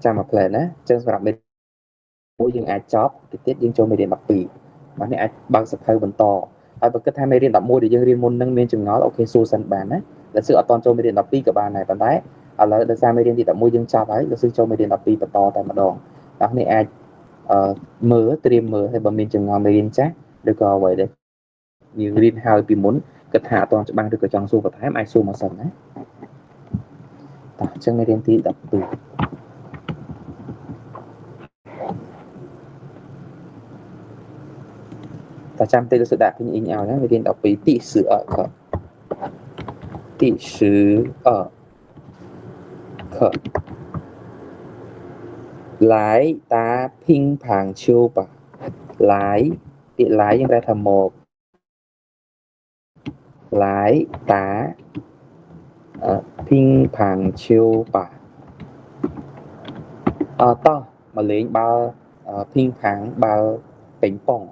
ចាំមួយផ្លែណាចឹងសម្រាប់មេមួយយើងអាចចប់ទៅទៀតយើងចូលមេរៀន12បាទនេះអាចបើកសភៅបន្តហើយបើគិតថាមេរៀន11ដែលយើងរៀនមុននឹងមានចម្ងល់អូខេសួរសិនបានណាតែសួរអត់តចូលមេរៀន12ក៏បានដែរប៉ុន្តែឥឡូវដោយសារមេរៀនទី11យើងចប់ហើយលោកសួរចូលមេរៀន12បន្តតែម្ដងអ្នកនេះអាចមើលត្រៀមមើលហើយបើមានចម្ងល់មេរៀនចាស់ឬក៏អ្វីដែលយើងរៀនហើយពីមុនគិតថាអត់ទាន់ច្បាស់ឬក៏ចង់សួរបន្ថែមអាចសួរមកសិនណាតោះអញ្ចឹងមេរៀនទី12តែចាំតិចលោកសួរដាក់ពីអ៊ីងឲ្យណាមេរៀន12ទី12课来打乒乓球吧来ពាក្យ 来 យើងប្រែថាមក来打乒乓球吧តោះមកលេងបាល់ភីងផាំងបាល់ប៉េងប៉ុង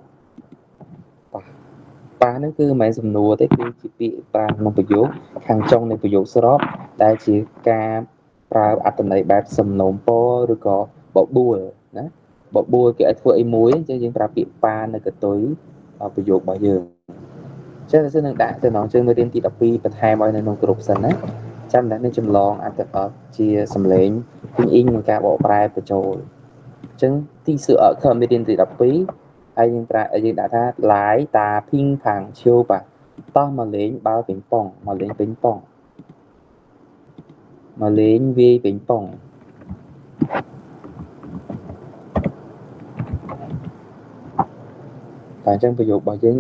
ប៉ះហ្នឹងគឺមិនមែនសំណួរទេគឺជាពាក្យប៉ះក្នុងប្រយោគខាងចុងនៃប្រយោគស្របដែលជាការប្រើអត្ថន័យបែបសំណូមពរឬក៏បបួលណាបបួលគេឲ្យធ្វើអីមួយអញ្ចឹងយើងប្រើពាក្យប៉ានៅកតុយប្រយោគរបស់យើងចឹងនឹងដាក់ទៅក្នុងជើងមេរៀនទី12បន្ថែមឲ្យនៅក្នុងក្រុមសិនណាចាំតែនឹងចម្លងអត្ថបទជាសំឡេងអ៊ីងនឹងការបកប្រែបញ្ចូលអញ្ចឹងទីសើខមេរៀនទី12ហើយយើងដាក់ថាឡាយតាភីងផាំងឈៀវបាទតោះមកលេងបាល់ប៉េងប៉ុងមកលេងប៉េងប៉ុងមកលេងវាយប៉េងប៉ុងតែអញ្ចឹងប្រយោគរបស់យើង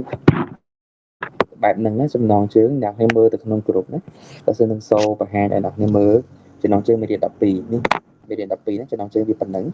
បែបហ្នឹងណាចំណងជើងអ្នកគ្នាមើលទៅក្នុងក្រុមណាតែសិននឹងសូបង្ហាញឲ្យអ្នកគ្នាមើលចំណងជើងមេរៀន12នេះមេរៀន12ហ្នឹងចំណងជើងវាប៉ុណ្ណឹង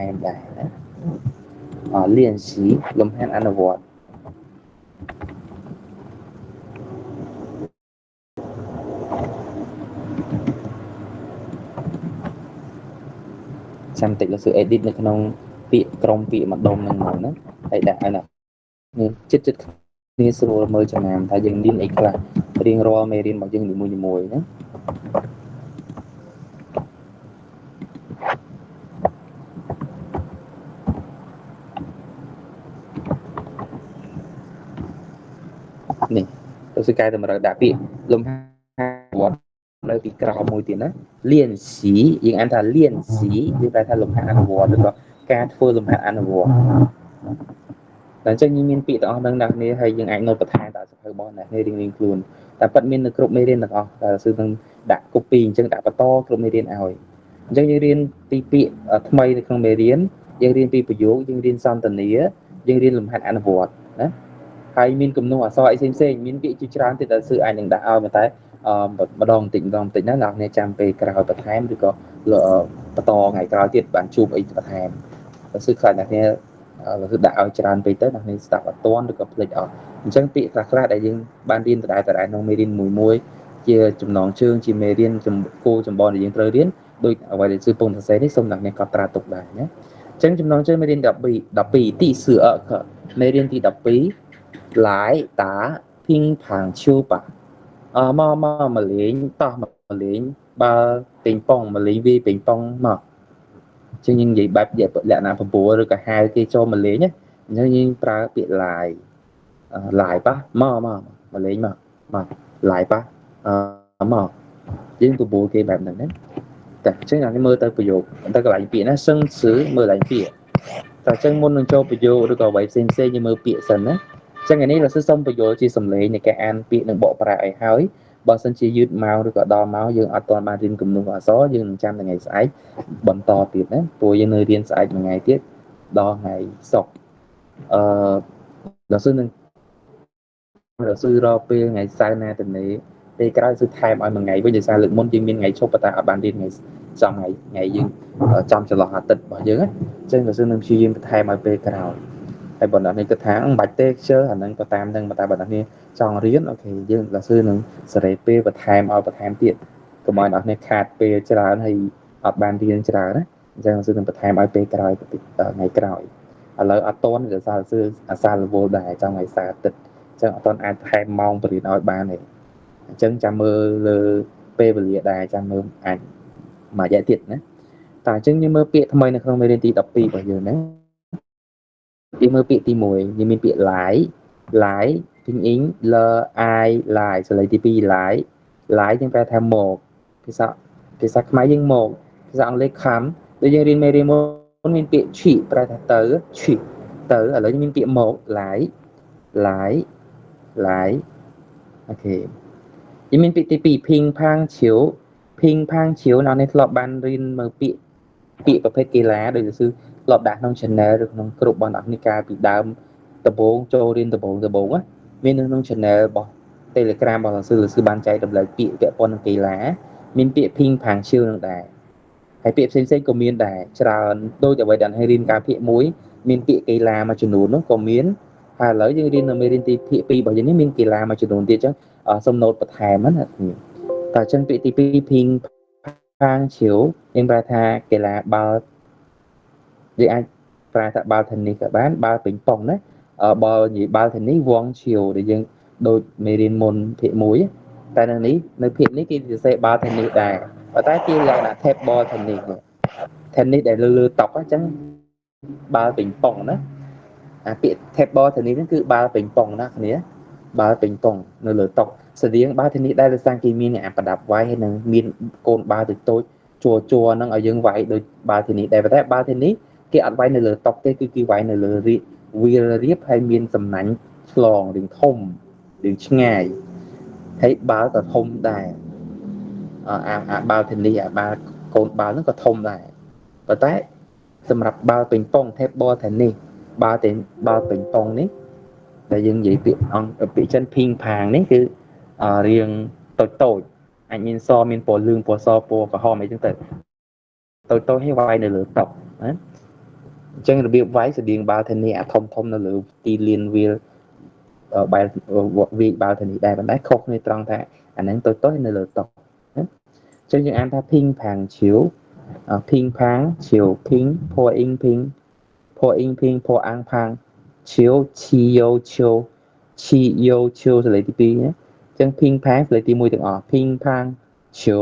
តែដែរណា练习លំហាត់អនុវត្តចាំតិចលោកសួរ edit នៅក្នុងពាក្យក្រុមពាក្យម្ដុំហ្នឹងមកណាហើយដាក់ឲ្យណាចិត្តគ្នាស្រួលមើលចំណាំថាយើងរៀនអីខ្លះរៀងរាល់មេរៀនរបស់យើងនីមួយៗណានេះលោកសួរកែតម្រូវដាក់ពាក្យលំហាត់វត្តនៅពីក្រោមមួយទៀតណាលៀនស៊ីយើងអានថាលៀនស៊ីយើងប្រែថាលំហាត់អនុវត្តឬក៏ការធ្វើលំហាត់អនុវត្តតែអញ្ចឹងយើងមានពាក្យទាំងអស់ហ្នឹងអ្នកគ្នាហើយយើងអាចណូតបន្ថែមតាមសភៅរបស់អ្នកគ្នារៀងៗខ្លួនតែប៉ិតមាននៅគ្រប់មេរៀនទាំងអស់តែគឺនឹងដាក់ copy អញ្ចឹងដាក់បន្តគ្រប់មេរៀនឲ្យអញ្ចឹងយើងរៀនពីពាក្យថ្មីនៅក្នុងមេរៀនយើងរៀនពីប្រយោគយើងរៀនសន្ទនាយើងរៀនលំហាត់អនុវត្តណាហើយមានគំនូរអក្សរអីផ្សេងៗមានពាក្យជាច្រើនទៀតដែលសើអាចនឹងដាក់ឲ្យតែម្ដងបន្តិចម្ដងបន្តិចណាអ្នកគ្នាចាំពេលក្រោយបន្ថែមឬក៏បន្តថ្ងៃក្រោយទៀតបានជួបអីបន្ថែមតែសើខ្លាចអ្នកគ្នាគឺដាក់ឲ្យច្រើនពេកទៅអ្នកនេះស្ដាប់អត់ទាន់ឬក៏ភ្លេចអស់អញ្ចឹងពាក្យខ្លះៗដែលយើងបានរៀនដដែលក្នុងមេរៀនមួយជាចំណងជើងជាមេរៀនគោលចម្បងដែលយើងត្រូវរៀនដោយអ្វីដែលជឿពងសរសេរនេះសូមអ្នកនេះកត់ត្រាទុកដែរណាអញ្ចឹងចំណងជើងមេរៀន12ទីសឺមេរៀនទី12ឡាយតាភីងផាងឈូប៉ាមកលេងតោះមកលេងបើប៉េងប៉ុងមកលេងវាយប៉េងប៉ុងមកចឹងយើងនិយាយបែបលក្ខណៈប្រពោលឬក៏ហៅគេចូលមកលេងណាអញ្ចឹងយើងប្រើពាក្យឡាយឡាយប៉ះមកលេងមកឡាយប៉ះមក យើងបបួលគេបែបហ្នឹងណាតែអញ្ចឹងយើងមើលទៅប្រយោគទៅកន្លែងពាក្យណាសឹងសឺមើលកន្លែងពាក្យតែអញ្ចឹងមុននឹងចូលប្រយោគឬក៏អ្វីផ្សេងៗយើងមើលពាក្យសិនណាអញ្ចឹងនេះเราសុំបញ្យល់ជាសំឡេងនៃការអានពាក្យនិងបកប្រែឲ្យហើយបើសិនជាយឺតម៉ោងឬក៏ដល់ម៉ោងយើងអត់ទាន់បានរៀនគំនូសអក្សរយើងនឹងចាំថ្ងៃស្អែកបន្តទៀតណាព្រោះយើងនៅរៀនស្អែកមួយថ្ងៃទៀតដល់ថ្ងៃសុក្រដល់សឹងនឹងរសឺរពេលថ្ងៃសៅរ៍ណាទៅនេះពេលក្រោយគឺថែមឲ្យមួយថ្ងៃវិញដោយសារលើកមុនយើងមានថ្ងៃឈប់ប៉ុន្តែអត់បានរៀនថ្ងៃចំថ្ងៃយើងចំចន្លោះអាទិត្យរបស់យើងណាអញ្ចឹងរសឺនឹងព្យាយាមបន្ថែមឲ្យពេលក្រោយហើយបណ្ដានេះគិតថាមិនបាច់ទេខ្ជិលអាហ្នឹងទៅតាមហ្នឹងតែបណ្ដានេះចង់រៀនអូខេយើងរសឺនឹងសេរីពេលបន្ថែមឲ្យបន្ថែមទៀតកុំឲ្យអ្នកនេះខាតពេលច្រើនហើយអត់បានរៀនច្រើនណាអញ្ចឹងរសឺនឹងបន្ថែមឲ្យពេលក្រោយថ្ងៃក្រោយឥឡូវអត់តន់រសឺអាសារវល់ដែរចង់ឲ្យសារអាទិត្យចឹងអត់ទាន់អាចថែមម៉ោងបរិញ្ញាឲ្យបានទេអញ្ចឹងចាំមើលលើពេលវេលាដែរចាំមើលអាចមួយរយៈទៀតណាតែអញ្ចឹងយើងមើលពាក្យថ្មីនៅក្នុងមេរៀនទី12របស់យើងណាយើងមើលពាក្យទី1យើងមានពាក្យ lie lie ពីអ៊ីង l i lie សលេងទី2 lie lie យើងប្រែថាមកភាសាខ្មែរយើងមកភាសាអង់គ្លេស come ដូចយើងរៀនមេរៀនមុនមានពាក្យ she ប្រែថាទៅ she ទៅឥឡូវមានពាក្យមក lie lie lie អូខេយើងមានពាក្យទី2 ping pang chiu ping pang chiu នៅនេះធ្លាប់បានរៀនមើលពាក្យប្រភេទកីឡាដូចជាធ្លាប់ដាក់ក្នុង channel ឬក្នុងក្រុមរបស់អ្នកនេះកាលពីដើមដំបូងចូលរៀនដំបូងណាមាននៅក្នុង channel របស់ Telegram របស់លោកsưបានចែករំលែកពាក្យពាក់ព័ន្ធនឹងកីឡាមានពាក្យ ping pang chiu នឹងដែរហើយពាក្យផ្សេងៗក៏មានដែរច្រើនដូចអ្វីដែលឲ្យរៀនការភាគ1មានពាក្យកីឡាមួយចំនួននោះក៏មានហើយឥឡូវយើងរៀននៅមេរៀនទីភាគ2របស់យើងនេះមានកីឡាមួយចំនួនទៀតអញ្ចឹងសុំណូតបន្ថែមណាតែអញ្ចឹងពាក្យទី2 ping pang chiu យើងប្រែថាកីឡាបាល់យើងអាចប្រែថាបាល់ថេននីសក៏បានបាល់ប៉េងប៉ុងណាបើនិយាយបាល់ថេននីសវងឈៀវដែលយើងដូចមេរៀនមុនភាគ1តែនៅភាគនេះគេសរសេរបាល់ថេននីសដែរប៉ុន្តែជាលក្ខណៈ table tennis ដែលលើតុអញ្ចឹងបាល់ប៉េងប៉ុងណាអាពាក្យ table tennis ហ្នឹងគឺបាល់ប៉េងប៉ុងណាគ្នាបាល់ប៉េងប៉ុងនៅលើតុស្តៀងបាល់ tennis ដែរដោយសារគេមានអាប្រដាប់វាយហើយនឹងមានកូនបាល់តូចជួរហ្នឹងឲ្យយើងវាយដូចបាល់ tennis ដែរប៉ុន្តែបាល់ tennis គេអត់វាយនៅលើតុទេគឺគេវាយនៅលើវាលរៀបហើយមានសំណាញ់ឆ្លងរាងធំរាងឆ្ងាយហើយបាល់ក៏ធំដែរអាបាល់ tennis អាបាល់កូនបាល់ហ្នឹងក៏ធំដែរប៉ុន្តែសម្រាប់បាល់ប៉េងប៉ុង table tennis បាល់ប៉េងប៉ុងនេះដែលយើងនិយាយពាក្យចិន ping pang នេះគឺរាងតូចអាចមានសមានពណ៌លឿងពណ៌សពណ៌ក្រហមអីចឹងទៅតូចឲ្យវាយនៅលើតុណាអញ្ចឹងរបៀបវាយស្តៀងបាល់ tennis អាធំនៅលើទីលានវាលបែបវាយបាល់ tennis ដែរប៉ុន្តែខុសគ្នាត្រង់ថាអាហ្នឹងតូចនៅលើតុណាអញ្ចឹងយើងអានថា ping pang chiu ping pang chiu ping po ing ping po ing ping po ang pang chiu chi yo chiu chi yo chiu សលេងទី2ណាអញ្ចឹង ping pang សលេងទី1ទាំងអស់ ping pang chiu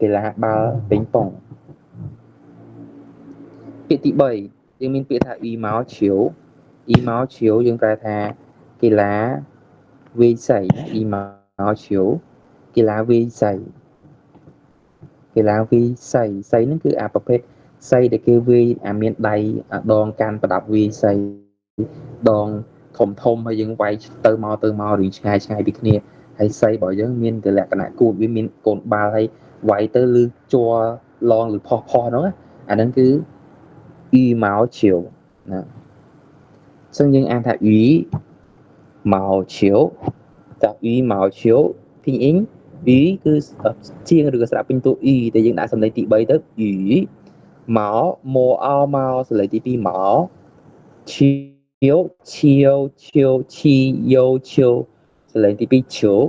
កីឡាបាល់ប៉េងប៉ុងពាក្យទី3យើងមានពាក្យថា y mao chiu y mao chiu យើងប្រែថាកីឡាវាយសី y mao chiu កីឡាវាយសីសីហ្នឹងគឺអាប្រភេទសីដែលគេវាយអាមានដៃដងកាន់ប្រដាប់វាយសីដងធំហើយយើងវាយទៅមករៀងឆ្ងាយពីគ្នាហើយសីរបស់យើងមានលក្ខណៈគូតវាមានកូនបាល់ហើយវាយទៅលឺជ័រឡងឬផុសហ្នឹងអាហ្នឹងគឺy mao chiu ណាអញ្ចឹងយើងអានថា y mao chiu តា y mao chiu ពីអ៊ីង y គឺជាងឬក៏ស្រាប់ពេញតួ y តែយើងដាក់សំឡេងទី3ទៅ y មកមកសលេងទី2មកឈៀវឈីយោសលេងទី2ឈៀវ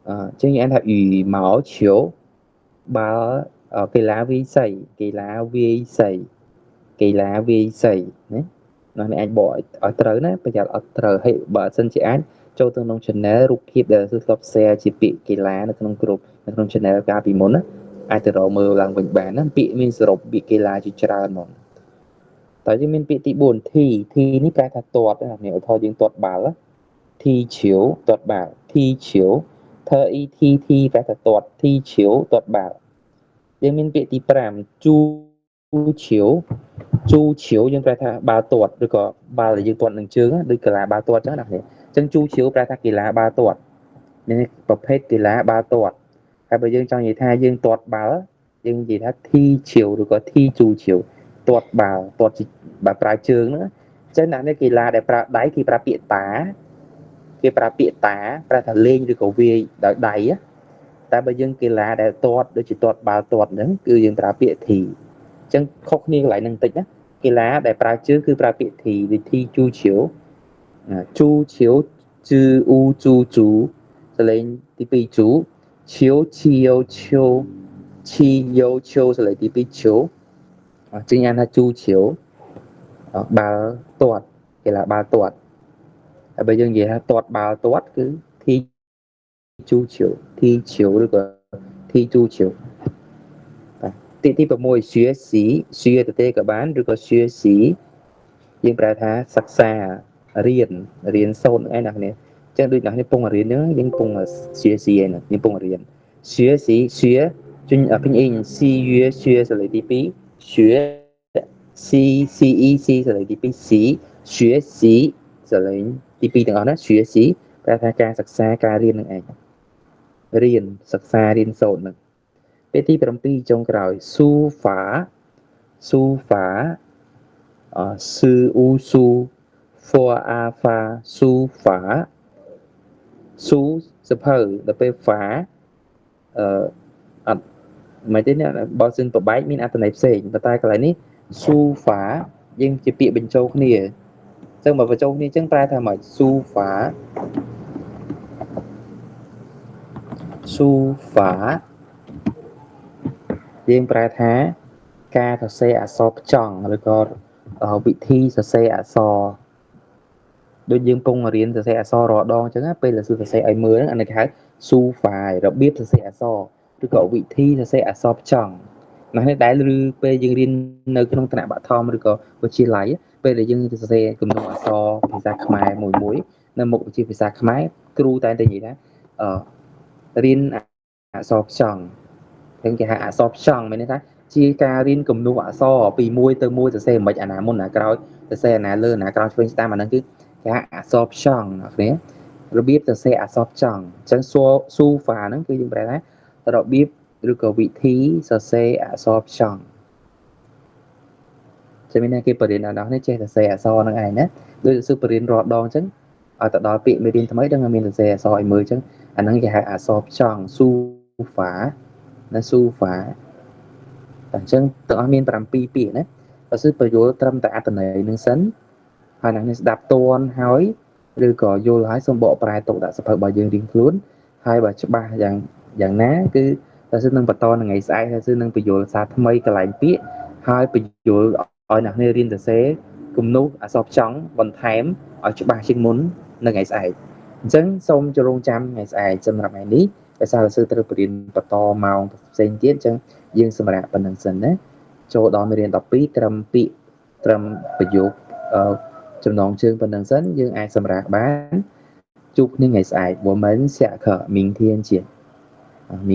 អញ្ចឹងយើងអានថា y មកឈៀវបាល់កីឡាវាយសីណានោះនេះអាចបកឲ្យត្រូវណាប្រយ័ត្នអត់ត្រូវហើយបើសិនជាអាចចូលទៅក្នុង channel រូបភាពដែលធ្លាប់ share ជាពាក្យកីឡានៅក្នុងក្រុមនៅក្នុង channel កាលពីមុនណាអាចទៅរកមើលឡើងវិញបានណាពាក្យមានសរុបពាក្យកីឡាជាច្រើនហ្មងតែយើងមានពាក្យទី4 T នេះប្រែថាទាត់ណានេះឧទាហរណ៍យើងទាត់បាល់ T ឈៀវទាត់បាល់ T ឈៀវ thơ y thi phải tuột thi chiếu tuột bảo dương miên bị tí pram chu chiếu dương phải tha ba tuột rồi có ba là dương tuột đằng chướng á được là ba tuột chứ nào này chân chu chiếu phải tha kỳ là ba tuột nên tập hết kỳ là ba tuột hay bây giờ trong gì tha dương tuột bảo dương gì tha thi chiếu rồi có thi chu chiếu tuột bảo tuột chỉ bà pra chướng nữa chứ nào này kỳ là để pra đáy khi pra bịa tá cái pra bịa tá pra thà lên rồi có về đáy á ta bây giờ kỳ là để tuột đôi chỉ tuột bảo tuột nữa cứ dương pra bịa thì chân khóc niên lại năng tịch á kỳ lá để pra chứ cứ pra bịa thì thi chu chiếu chư u chu chú sẽ lên tí pi chú chiếu chi yêu chiếu sẽ lấy tí pi chiếu chính anh là chu chiếu ba tuột kỳ là ba tuột bây giờ gì ha tuột ba tuột cứ thi chiếu được rồi thi chu chiếu tí tí vào môi xuyên từ tê cả bán rồi có xuyên nhưng pra tha sắc xa riêng sâu nữa nè nè chẳng đôi nào như pung riêng nữa nhưng pung là xuyên nè nhưng pung riêng xuyên chuyên ở bên in xuyên sẽ lấy tí pí xuyên sẽ lấy tí pí xuyên sẽ lấy tí pí từng đó xuyên pra tha ca sắc xa ca riêng nữa riêng sắc xa riêng sâu nữa cái tí trong tí trong cái rồi su phá sư u su phô a pha su phá su sập hở là pe phá mấy cái này là bao sinh tổ bái min anh này xe và tai cái này ní su phá nhưng chỉ bị bên châu cái này xong mà vào châu này chẳng ta thay mà su phá nhưng ta thá ca thật xe à so chọn rồi có vị thi thật xe à so đôi dương pung mà riêng sẽ so rõ đo chẳng hạn là sự sẽ ai mới anh này cái su phải rồi biết sẽ so rồi cậu vị thi sẽ so chẳng nó hay đái lư pe dương riêng nơi cái nông tạng bạn thom rồi có chia lấy pe là dương sẽ cùng nó so thì ra khai mùi muối nên một chi phải ra khai kêu tại gì đó riêng so chẳng những cái hạ so chẳng mấy này chia ca riêng cùng nó so vì môi từ môi sẽ mấy anh môn là cao sẽ là lơ là cao trên ta mà nó cứ cái absorption này rồi biết là sẽ absorption chẳng su phá nó cứ như vậy đấy rồi biết rồi có vị thí sẽ absorption cho nên cái phần nào đó nó chơi là sẽ so nó này nhé đối sự phần rõ đo chứ ở tại đó bị mấy điên mấy đang mình sẽ so mới chứ anh nói cái absorption su phá nó su phá chẳng tự mình làm pi đấy và sựประโยชน์ trâm tạ tận này nâng sấn hay là đạp tôn hói rồi có vô lái xong bộ bài tụ đã sập hợp bài dương riêng luôn hai bà chụp ba dạng ná cứ ta sẽ nâng bật to là ngày sai ta sẽ nâng bị dụ xa thâm mây cái lạnh biết hai bị dụ ở nặng nơi riêng ta sẽ cùng nút ở sọp trắng còn thém ở chụp ba trên muốn là ngày sai dẫn xong cho rong trăm ngày sai chân làm ngày ní tại sao là sư tự riêng bật to màu xanh tiết chân dương xem ra phần đằng sân đấy cho đó mới riêng đọc bí trâm bị dụចំណងជើងប៉ុណ្ណឹងសិនយើងអាចសម្រាប់បានជួបគ្នាថ្ងៃស្អែក 我们下课明天见